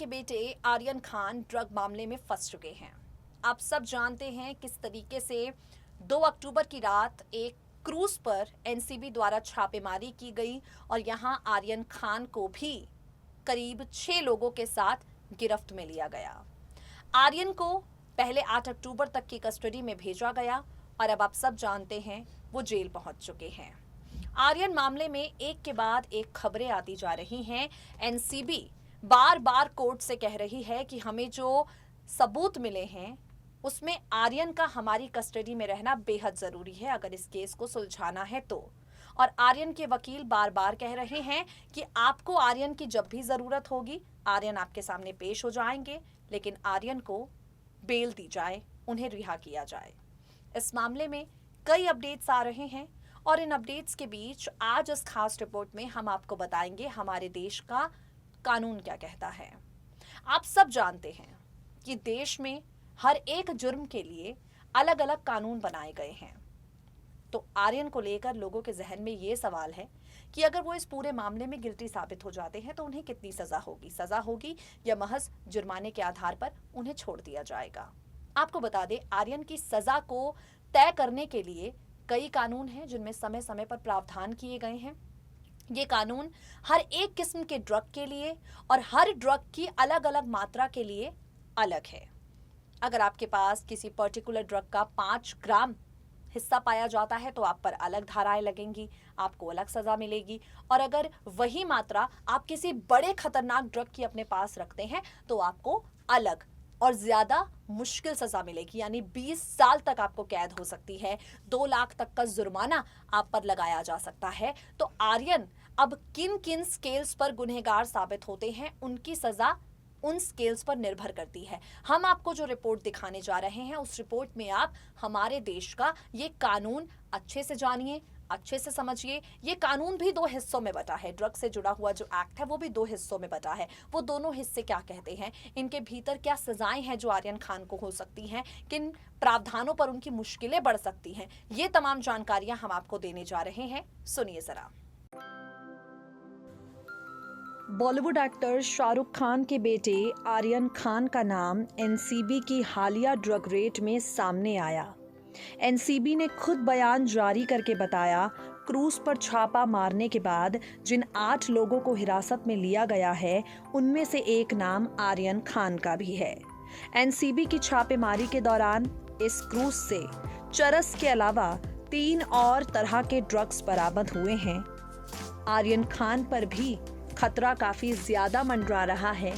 बेटे आर्यन खान ड्रग मामले में फंस चुके हैं। आप सब जानते हैं किस तरीके से 2 अक्टूबर की रात एक क्रूज पर एनसीबी द्वारा छापेमारी की गई और यहां आर्यन खान को भी करीब 6 लोगों के साथ गिरफ्त में लिया गया। आर्यन को पहले 8 अक्टूबर तक की कस्टडी में भेजा गया और अब आप सब जानते हैं वो जेल पहुंच चुके हैं। आर्यन मामले में एक के बाद एक खबरें आती जा रही हैं। एनसीबी बार बार कोर्ट से कह रही है कि हमें जो सबूत मिले हैं उसमें आर्यन का हमारी कस्टडी में रहना बेहद जरूरी है अगर इस केस को सुलझाना है तो। और आर्यन के वकील बार बार कह रहे हैं कि आपको आर्यन की जब भी जरूरत होगी आर्यन आपके सामने पेश हो जाएंगे, लेकिन आर्यन को बेल दी जाए, उन्हें रिहा किया जाए। इस मामले में कई अपडेट्स आ रहे हैं और इन अपडेट्स के बीच आज इस खास रिपोर्ट में हम आपको बताएंगे हमारे देश का कानून क्या कहता है। आप सब जानते हैं कि देश में हर एक जुर्म के लिए अलग अलग कानून बनाए गए हैं। तो आर्यन को लेकर लोगों के जहन में ये सवाल है कि अगर वो इस पूरे मामले में गिल्टी साबित हो जाते हैं तो उन्हें कितनी सजा होगी या महज जुर्माने के आधार पर उन्हें छोड़ दिया जाएगा। आपको बता दें, आर्यन की सजा को तय करने के लिए कई कानून हैं जिनमें समय समय पर प्रावधान किए गए हैं। ये कानून हर एक किस्म के ड्रग के लिए और हर ड्रग की अलग अलग मात्रा के लिए अलग है। अगर आपके पास किसी पर्टिकुलर ड्रग का 5 ग्राम हिस्सा पाया जाता है तो आप पर अलग धाराएं लगेंगी, आपको अलग सजा मिलेगी। और अगर वही मात्रा आप किसी बड़े खतरनाक ड्रग की अपने पास रखते हैं तो आपको अलग और ज्यादा मुश्किल सजा मिलेगी, यानी 20 साल तक आपको कैद हो सकती है, 2 लाख तक का जुर्माना आप पर लगाया जा सकता है। तो आर्यन अब किन किन स्केल्स पर गुनहगार साबित होते हैं, उनकी सजा उन स्केल्स पर निर्भर करती है। हम आपको जो रिपोर्ट दिखाने जा रहे हैं उस रिपोर्ट में आप हमारे देश का ये कानून अच्छे से जानिए, अच्छे से समझिए। ये कानून भी 2 हिस्सों में बटा है। ड्रग से जुड़ा हुआ जो एक्ट है वो भी 2 हिस्सों में बटा है। वो दोनों हिस्से क्या कहते हैं, इनके भीतर क्या सजाएं हैं जो आर्यन खान को हो सकती हैं, किन प्रावधानों पर उनकी मुश्किलें बढ़ सकती हैं, ये तमाम जानकारियां हम आपको देने जा रहे हैं। सुनिए जरा। बॉलीवुड एक्टर शाहरुख खान के बेटे आर्यन खान का नाम एनसीबी की हालिया ड्रग रेड में सामने आया। एनसीबी ने खुद बयान जारी करके बताया, क्रूज पर छापा मारने के बाद जिन 8 लोगों को हिरासत में लिया गया है उनमें से एक नाम आर्यन खान का भी है। एनसीबी की छापेमारी के दौरान इस क्रूज से चरस के अलावा 3 और तरह के ड्रग्स बरामद हुए हैं। आर्यन खान पर भी खतरा काफी ज्यादा मंडरा रहा है।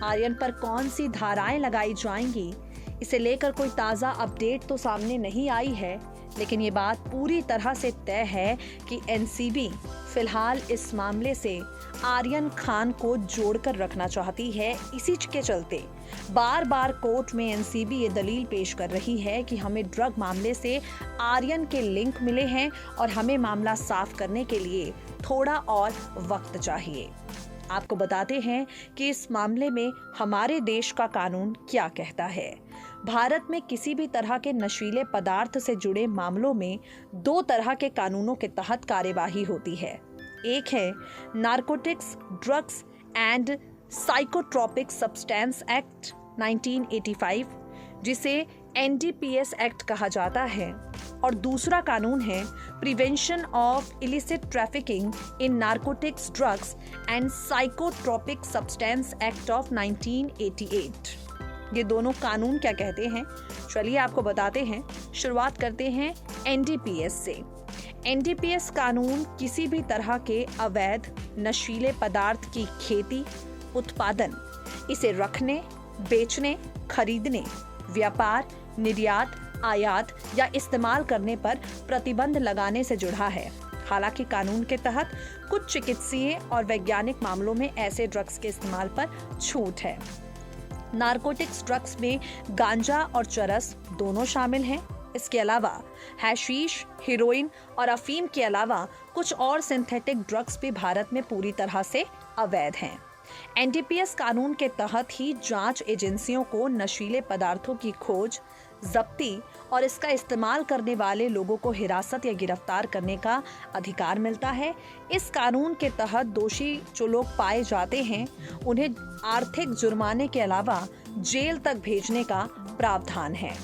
आर्यन पर कौन सी धाराएं लगाई जाएंगी, इसे लेकर कोई ताजा अपडेट तो सामने नहीं आई है, लेकिन ये बात पूरी तरह से तय है कि एनसीबी फिलहाल इस मामले से आर्यन खान को जोड़कर रखना चाहती है। इसी के चलते बार बार कोर्ट में एनसीबी ये दलील पेश कर रही है कि हमें ड्रग मामले से आर्यन के लिंक मिले हैं और हमें मामला साफ करने के लिए थोड़ा और वक्त चाहिए। आपको बताते हैं कि इस मामले में हमारे देश का कानून क्या कहता है। भारत में किसी भी तरह के नशीले पदार्थ से जुड़े मामलों में 2 तरह के कानूनों के तहत कार्यवाही होती है। एक है narcotics drugs and psychotropic substance act 1985, जिसे एनडीपीएस एक्ट कहा जाता है, और दूसरा कानून है prevention of illicit trafficking in narcotics drugs and psychotropic substance act of 1988। ये दोनों कानून क्या कहते हैं, चलिए आपको बताते हैं। शुरुआत करते हैं एनडीपीएस से। एनडीपीएस कानून किसी भी तरह के अवैध नशीले पदार्थ की खेती, उत्पादन, इसे रखने, बेचने, खरीदने, व्यापार, निर्यात, आयात या इस्तेमाल करने पर प्रतिबंध लगाने से जुड़ा है। हालांकि कानून के तहत कुछ चिकित्सीय और वैज्ञानिक मामलों में ऐसे ड्रग्स के इस्तेमाल पर छूट है। नारकोटिक्स ड्रग्स में गांजा और चरस दोनों शामिल हैं। इसके अलावा हैशीश, हेरोइन और अफीम के अलावा कुछ और सिंथेटिक ड्रग्स भी भारत में पूरी तरह से अवैध हैं। एनडीपीएस कानून के तहत ही जांच एजेंसियों को नशीले पदार्थों की खोज, जब्ती और इसका इस्तेमाल करने वाले लोगों को हिरासत या गिरफ्तार करने का अधिकार मिलता है। इस कानून के तहत दोषी जो लोग पाए जाते हैं उन्हें आर्थिक जुर्माने के अलावा जेल तक भेजने का प्रावधान है।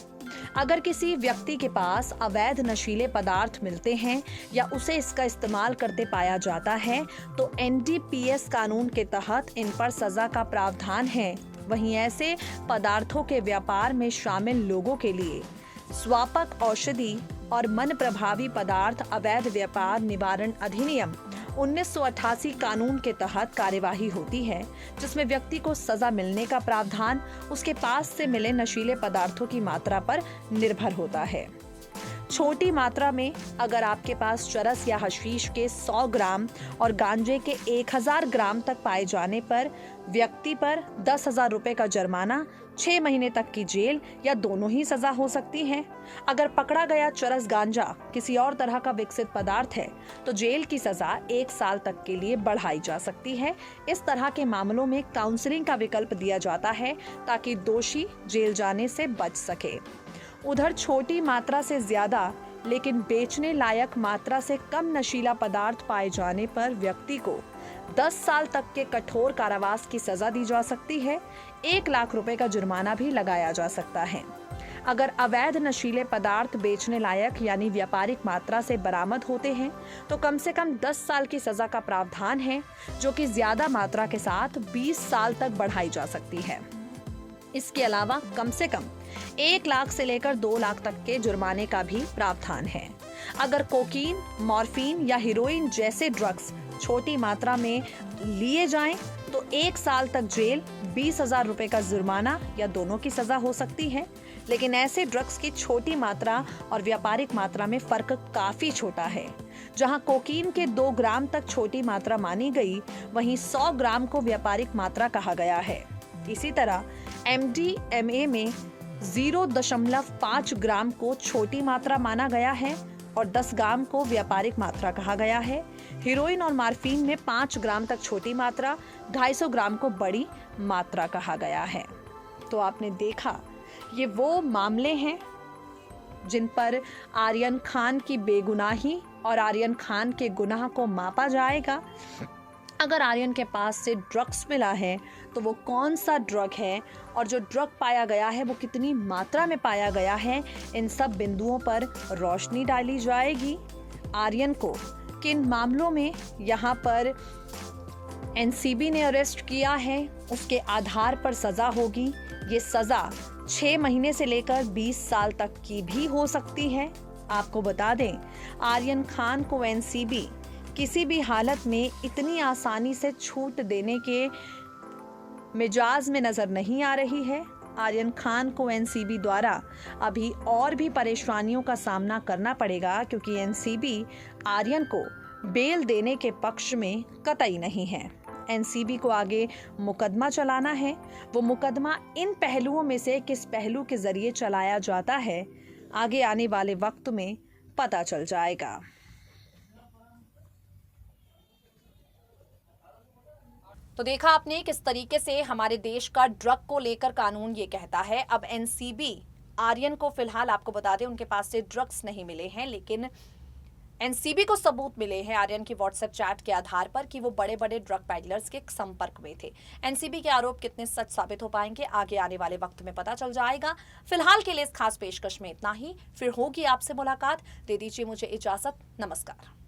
अगर किसी व्यक्ति के पास अवैध नशीले पदार्थ मिलते हैं या उसे इसका इस्तेमाल करते पाया जाता है तो एनडीपीएस कानून के तहत इन पर सजा का प्रावधान है। वहीं ऐसे पदार्थों के व्यापार में शामिल लोगों के लिए स्वापक औषधि और मन प्रभावी पदार्थ अवैध व्यापार निवारण अधिनियम 1988 कानून के तहत कार्यवाही होती है, जिसमें व्यक्ति को सजा मिलने का प्रावधान उसके पास से मिले नशीले पदार्थों की मात्रा पर निर्भर होता है। छोटी मात्रा में अगर आपके पास चरस या हशीश के 100 ग्राम और गांजे के 1000 ग्राम तक पाए जाने पर व्यक्ति पर 10,000 रुपए का जुर्माना, 6 महीने तक की जेल या दोनों ही सजा हो सकती है। अगर पकड़ा गया चरस गांजा किसी और तरह का विकसित पदार्थ है तो जेल की सजा 1 साल तक के लिए बढ़ाई जा सकती है। इस तरह के मामलों में काउंसलिंग का विकल्प दिया जाता है ताकि दोषी जेल जाने से बच सके। उधर छोटी मात्रा से ज्यादा लेकिन बेचने लायक मात्रा से कम नशीला पदार्थ पाए जाने पर व्यक्ति को 10 साल तक के कठोर कारावास की सजा दी जा सकती है। 1 लाख रुपए का जुर्माना भी लगाया जा सकता है। अगर अवैध नशीले पदार्थ बेचने लायक यानी व्यापारिक मात्रा से बरामद होते हैं तो कम से कम 10 साल की सजा का प्रावधान है, जो कि ज्यादा मात्रा के साथ 20 साल तक बढ़ाई जा सकती है। इसके अलावा कम से कम 1 लाख से लेकर 2 लाख तक के जुर्माने का भी प्रावधान है। अगर कोकीन, मॉर्फिन या हीरोइन जैसे ड्रग्स छोटी मात्रा में लिए जाएं तो 1 साल तक जेल, 20,000 रुपए का जुर्माना या दोनों की सजा हो सकती है। लेकिन ऐसे ड्रग्स की छोटी मात्रा और व्यापारिक मात्रा में फर्क काफी छोटा है। जहां कोकीन के 2 ग्राम तक छोटी मात्रा मानी गई, वहीं 100 ग्राम को व्यापारिक मात्रा कहा गया है। इसी तरह एमडीएमए में 0.5 ग्राम को छोटी मात्रा माना गया है और 10 ग्राम को व्यापारिक मात्रा कहा गया है। हीरोइन और मॉर्फिन में 5 ग्राम तक छोटी मात्रा, 250 ग्राम को बड़ी मात्रा कहा गया है। तो आपने देखा, ये वो मामले हैं जिन पर आर्यन खान की बेगुनाही और आर्यन खान के गुनाह को मापा जाएगा। अगर आर्यन के पास से ड्रग्स मिला है तो वो कौन सा ड्रग है और जो ड्रग पाया गया है वो कितनी मात्रा में पाया गया है, इन सब बिंदुओं पर रोशनी डाली जाएगी। आर्यन को किन मामलों में यहाँ पर एनसीबी ने अरेस्ट किया है, उसके आधार पर सजा होगी। ये सजा 6 महीने से लेकर 20 साल तक की भी हो सकती है। आपको बता दें, आर्यन खान को एनसीबी किसी भी हालत में इतनी आसानी से छूट देने के मिजाज में नजर नहीं आ रही है। आर्यन खान को एनसीबी द्वारा अभी और भी परेशानियों का सामना करना पड़ेगा, क्योंकि एनसीबी आर्यन को बेल देने के पक्ष में कतई नहीं है। एनसीबी को आगे मुकदमा चलाना है। वो मुकदमा इन पहलुओं में से किस पहलू के जरिए चलाया जाता है, आगे आने वाले वक्त में पता चल जाएगा। तो देखा आपने किस तरीके से हमारे देश का ड्रग को लेकर कानून ये कहता है। अब एनसीबी आर्यन को फिलहाल आपको बता दें उनके पास से ड्रग्स नहीं मिले हैं, लेकिन एनसीबी को सबूत मिले हैं आर्यन की व्हाट्सएप चैट के आधार पर कि वो बड़े बड़े ड्रग पैडलर्स के संपर्क में थे। एनसीबी के आरोप कितने सच साबित हो पाएंगे, आगे आने वाले वक्त में पता चल जाएगा। फिलहाल के लिए इस खास पेशकश में इतना ही। फिर होगी आपसे मुलाकात। दे दीजिए मुझे इजाजत। नमस्कार।